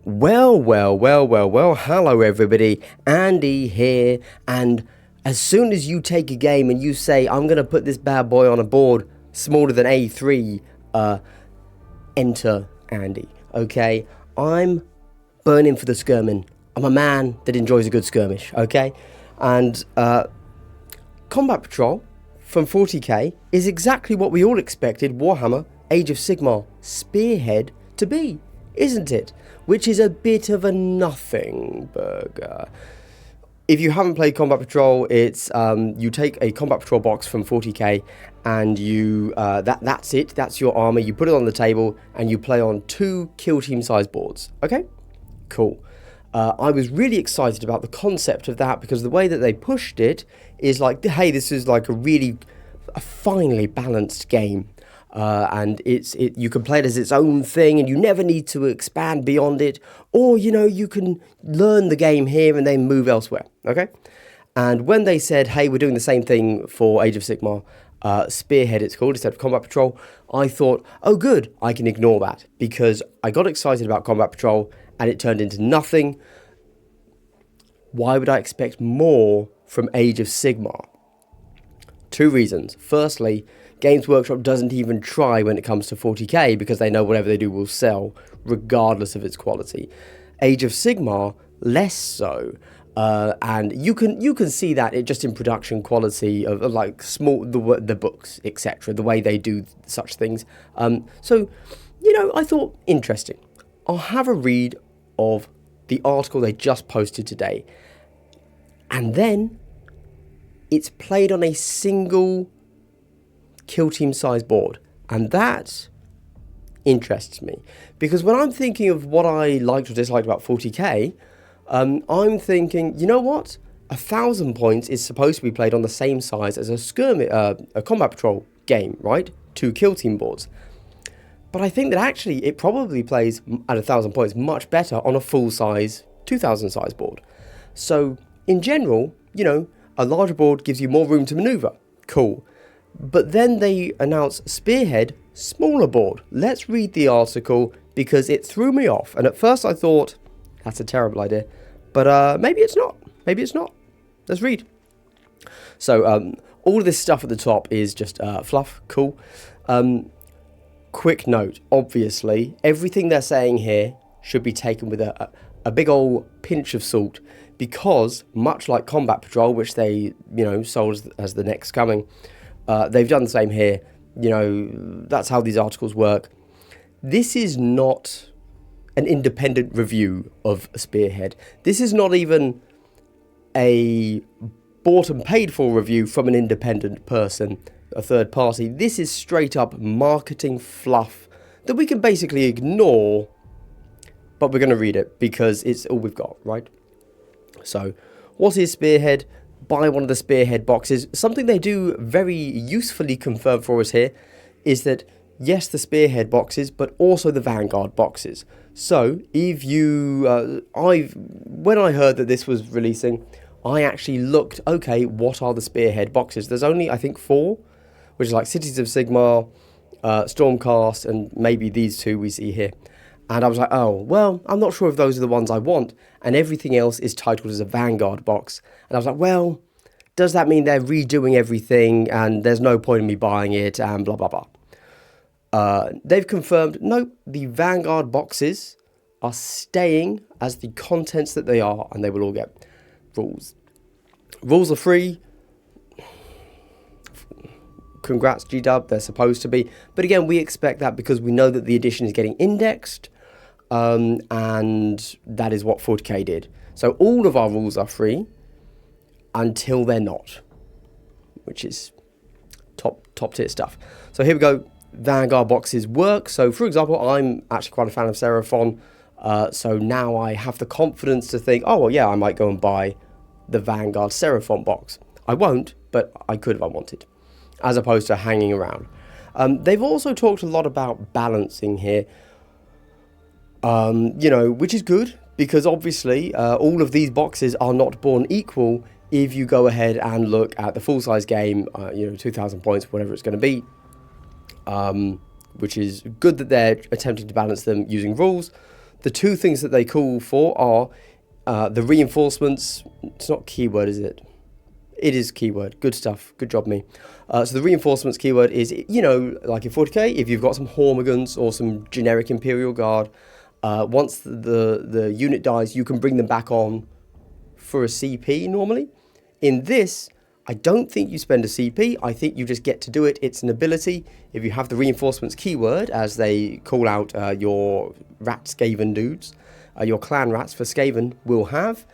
Well, hello everybody, Andy here, and as soon as you take a game and you say, I'm going to put this bad boy on a board smaller than A3, enter Andy, okay? I'm burning for the skirmin. I'm a man that enjoys a good skirmish, okay? And Combat Patrol from 40k is exactly what we all expected Warhammer Age of Sigmar Spearhead to be, isn't it? Which is a bit of a nothing burger. If you haven't played Combat Patrol, it's you take a Combat Patrol box from 40k and you that's it. That's your armor. You put it on the table and you play on 2 kill team size boards. Okay, cool. I was really excited about the concept of that because the way that they pushed it is like, hey, this is like a finely balanced game. And you can play it as its own thing and you never need to expand beyond it, or you can learn the game here and then move elsewhere. Okay, and when they said, hey, we're doing the same thing for Age of Sigmar Spearhead, it's called, instead of Combat Patrol, I thought, oh good, I can ignore that because I got excited about Combat Patrol and it turned into nothing. Why would I expect more from Age of Sigmar? 2 reasons. Firstly, Games Workshop doesn't even try when it comes to 40k because they know whatever they do will sell regardless of its quality. Age of Sigmar, less so. And you can see that it just in production quality of like the books, etc., the way they do such things. So I thought, interesting. I'll have a read of the article they just posted today. And then it's played on a single kill team size board, and that interests me because when I'm thinking of what I liked or disliked about 40k, I'm thinking, you know what, 1,000 points is supposed to be played on the same size as a Combat Patrol game, right? 2 kill team boards. But I think that actually it probably plays at 1,000 points much better on a full size 2,000 size board. So in general, a larger board gives you more room to maneuver. Cool. But then they announced Spearhead, smaller board. Let's read the article because it threw me off. And at first I thought, that's a terrible idea. But maybe it's not. Maybe it's not. Let's read. So all of this stuff at the top is just fluff. Cool. Quick note. Obviously, everything they're saying here should be taken with a big old pinch of salt because much like Combat Patrol, which they, sold as the next coming, they've done the same here. That's how these articles work. This is not an independent review of Spearhead. This is not even a bought and paid for review from an independent person, a third party. This is straight up marketing fluff that we can basically ignore, but we're going to read it because it's all we've got, right? So, what is Spearhead? Buy one of the Spearhead boxes. Something they do very usefully confirm for us here is that, yes, the Spearhead boxes, but also the Vanguard boxes. So, if you, when I heard that this was releasing, I actually looked, okay, what are the Spearhead boxes? There's only, I think, 4, which is like Cities of Sigmar, Stormcast, and maybe these 2 we see here. And I was like, oh, well, I'm not sure if those are the ones I want. And everything else is titled as a Vanguard box. And I was like, well, does that mean they're redoing everything and there's no point in me buying it and blah, blah, blah. They've confirmed, nope, the Vanguard boxes are staying as the contents that they are, and they will all get rules. Rules are free. Congrats, G-Dub, they're supposed to be. But again, we expect that because we know that the edition is getting indexed. And that is what 40k did. So all of our rules are free until they're not, which is top tier stuff. So here we go. Vanguard boxes work. So for example, I'm actually quite a fan of Seraphon. So now I have the confidence to think, oh, well, yeah, I might go and buy the Vanguard Seraphon box. I won't, but I could if I wanted, as opposed to hanging around. They've also talked a lot about balancing here. Which is good because obviously all of these boxes are not born equal if you go ahead and look at the full-size game, 2,000 points, whatever it's going to be, which is good that they're attempting to balance them using rules. The two things that they call for are the reinforcements. It's not keyword, is it? It is keyword. Good stuff. Good job, me. So the reinforcements keyword is, you know, like in 40k, if you've got some Hormigans or some generic Imperial Guard, once the unit dies, you can bring them back on for a CP normally. In this, I don't think you spend a CP. I think you just get to do it. It's an ability. If you have the reinforcements keyword, as they call out your rat Skaven dudes, your clan rats for Skaven will have,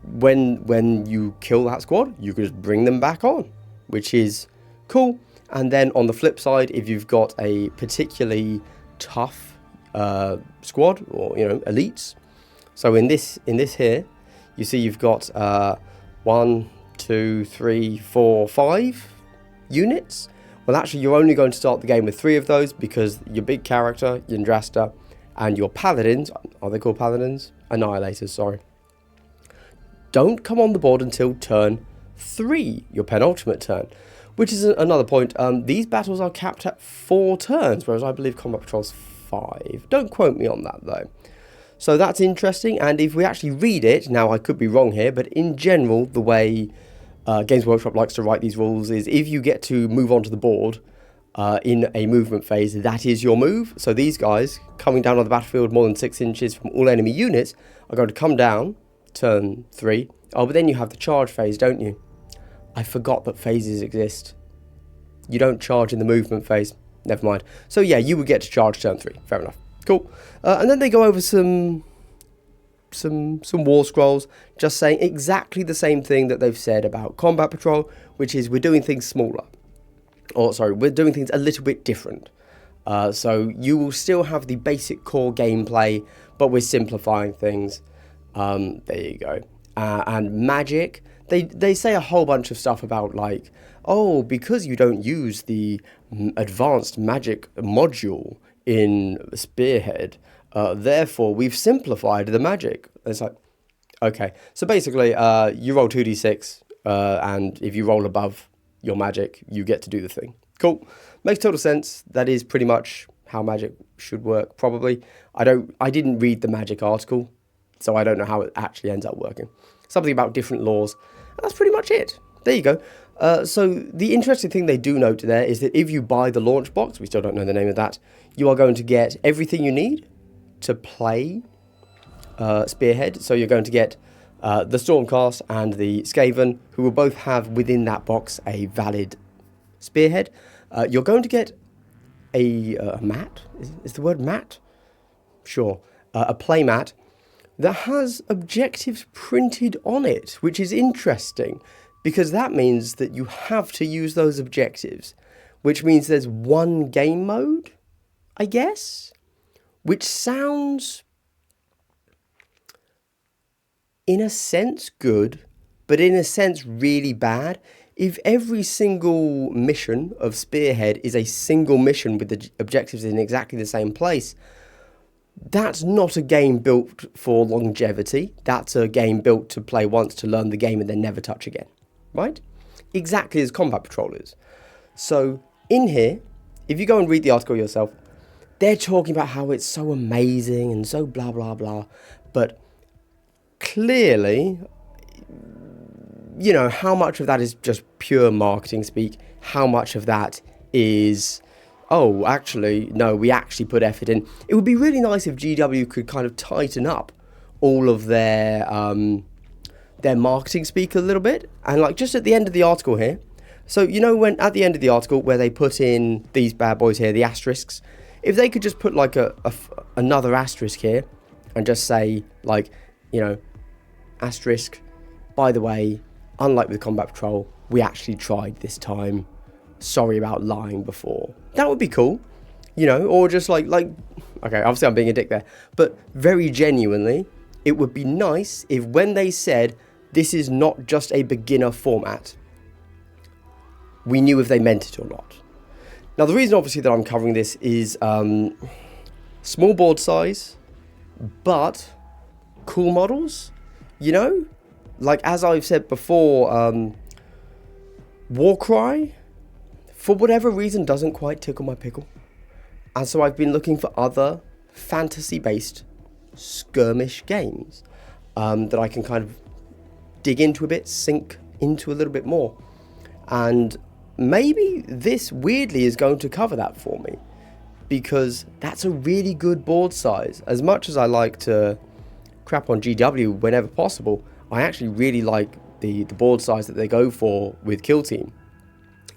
when you kill that squad, you can just bring them back on, which is cool. And then on the flip side, if you've got a particularly tough squad, or you know, elites, so in this here, you see you've got 1, 2, 3, 4, 5 units. Well, actually, you're only going to start the game with 3 of those, because your big character, Yndrasta, and your paladins, are they called paladins? Annihilators, sorry, don't come on the board until turn 3, your penultimate turn, which is another point. These battles are capped at 4 turns, whereas I believe Combat Patrol's 5. Don't quote me on that, though. So that's interesting, and if we actually read it, now I could be wrong here, but in general, the way Games Workshop likes to write these rules is if you get to move onto the board in a movement phase, that is your move. So these guys coming down on the battlefield more than 6 inches from all enemy units are going to come down turn 3. Oh, but then you have the charge phase, don't you? I forgot that phases exist. You don't charge in the movement phase. Never mind. So yeah, you would get to charge turn 3. Fair enough. Cool. And then they go over some war scrolls, just saying exactly the same thing that they've said about Combat Patrol, which is we're doing things smaller. Or sorry, we're doing things a little bit different. So you will still have the basic core gameplay, but we're simplifying things. There you go. And magic, they say a whole bunch of stuff about like, oh, because you don't use the advanced magic module in Spearhead, therefore we've simplified the magic. It's like, okay, so basically you roll 2d6, and if you roll above your magic, you get to do the thing. Cool. Makes total sense. That is pretty much how magic should work, probably. I didn't read the magic article, so I don't know how it actually ends up working. Something about different laws. And that's pretty much it. There you go. So the interesting thing they do note there is that if you buy the launch box, we still don't know the name of that, you are going to get everything you need to play Spearhead. So you're going to get the Stormcast and the Skaven, who will both have within that box a valid Spearhead. You're going to get a mat. Is the word mat? Sure. A play mat that has objectives printed on it, which is interesting because that means that you have to use those objectives, which means there's one game mode, I guess, which sounds in a sense good, but in a sense really bad. If every single mission of Spearhead is a single mission with the objectives in exactly the same place, that's not a game built for longevity. That's a game built to play once, to learn the game, and then never touch again, right? Exactly as Combat Patrol is. So in here, if you go and read the article yourself, they're talking about how it's so amazing and so blah, blah, blah. But clearly, you know, how much of that is just pure marketing speak? How much of that is, oh, actually, no, we actually put effort in. It would be really nice if GW could kind of tighten up all of their marketing speak a little bit. And like just at the end of the article here, so you know when at the end of the article where they put in these bad boys here, the asterisks, if they could just put like another asterisk here and just say like, you know, asterisk, by the way, unlike with Combat Patrol, we actually tried this time. Sorry about lying before. That would be cool, you know, or just like, okay, obviously I'm being a dick there, but very genuinely, it would be nice if when they said, this is not just a beginner format, we knew if they meant it or not. Now, the reason obviously that I'm covering this is small board size, but cool models, you know, like as I've said before, Warcry, for whatever reason, doesn't quite tickle my pickle. And so I've been looking for other fantasy-based skirmish games that I can kind of dig into a bit, sink into a little bit more. And maybe this weirdly is going to cover that for me, because that's a really good board size. As much as I like to crap on GW whenever possible, I actually really like the board size that they go for with Kill Team.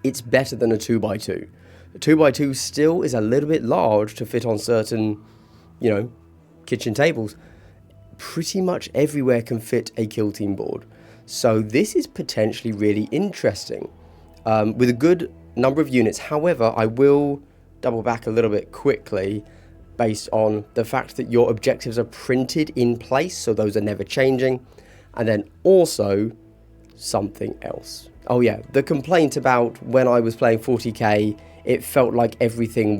It's better than a 2x2. A 2x2 still is a little bit large to fit on certain, kitchen tables. Pretty much everywhere can fit a Kill Team board. So this is potentially really interesting with a good number of units. However, I will double back a little bit quickly based on the fact that your objectives are printed in place, so those are never changing. And then also something else. Oh yeah, the complaint about when I was playing 40k, it felt like everything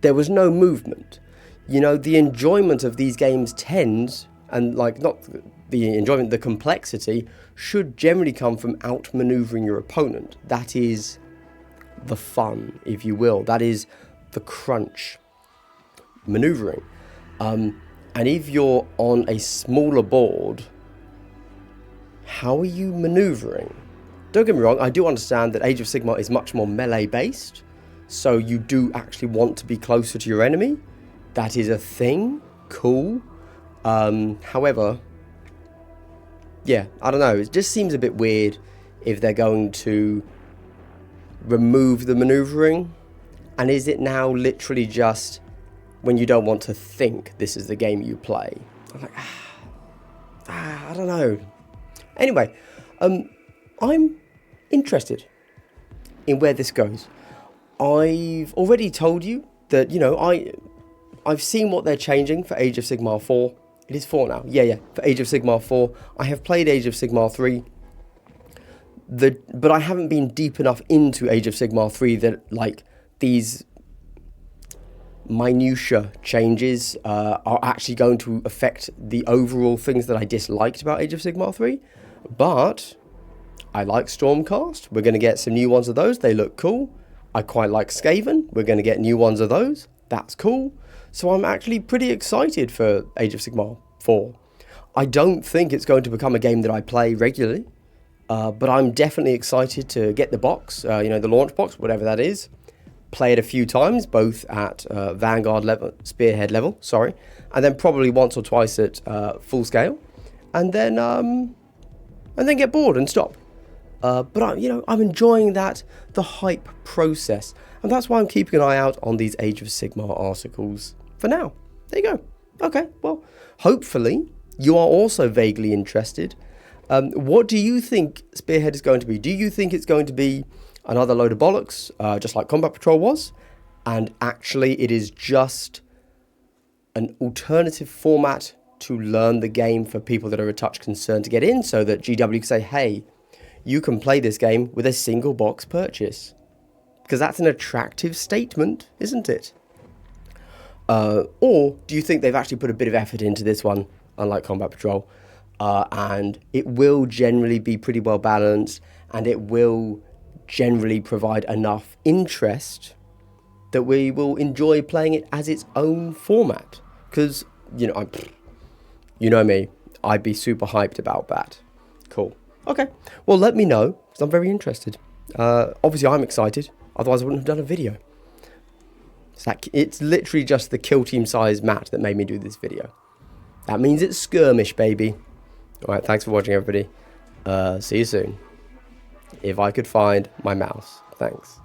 there was no movement. The enjoyment of these games tends, and not the enjoyment, the complexity should generally come from outmaneuvering your opponent. That is the fun, if you will. That is the crunch. Maneuvering. And if you're on a smaller board, how are you maneuvering? Don't get me wrong, I do understand that Age of Sigmar is much more melee based, so you do actually want to be closer to your enemy. That is a thing. Cool. However, yeah, I don't know. It just seems a bit weird if they're going to remove the maneuvering. And is it now literally just when you don't want to think this is the game you play? I'm like, I don't know. Anyway, I'm interested in where this goes. I've already told you that, I've seen what they're changing for Age of Sigmar 4. It is 4 now. Yeah, for Age of Sigmar 4. I have played Age of Sigmar 3. But I haven't been deep enough into Age of Sigmar 3 that, these minutiae changes are actually going to affect the overall things that I disliked about Age of Sigmar 3. But I like Stormcast. We're going to get some new ones of those. They look cool. I quite like Skaven. We're going to get new ones of those. That's cool. So I'm actually pretty excited for Age of Sigmar 4. I don't think it's going to become a game that I play regularly. But I'm definitely excited to get the box, the launch box, whatever that is. Play it a few times, both at Vanguard level, Spearhead level, and then probably once or twice at full scale, and then get bored and stop. But I'm enjoying the hype process, and that's why I'm keeping an eye out on these Age of Sigmar articles for now. There you go. Okay, well, hopefully you are also vaguely interested. What do you think Spearhead is going to be? Do you think it's going to be another load of bollocks, just like Combat Patrol was, and actually it is just an alternative format to learn the game for people that are a touch concerned to get in, so that GW can say, hey, you can play this game with a single box purchase? Because that's an attractive statement, isn't it? Or do you think they've actually put a bit of effort into this one, unlike Combat Patrol, and it will generally be pretty well balanced, and it will generally provide enough interest that we will enjoy playing it as its own format? Because, you know me, I'd be super hyped about that. Cool. Okay, well, let me know, because I'm very interested. Obviously, I'm excited, otherwise I wouldn't have done a video. It's literally just the Kill Team size mat that made me do this video. That means it's Skirmish, baby. Alright, thanks for watching, everybody. See you soon. If I could find my mouse. Thanks.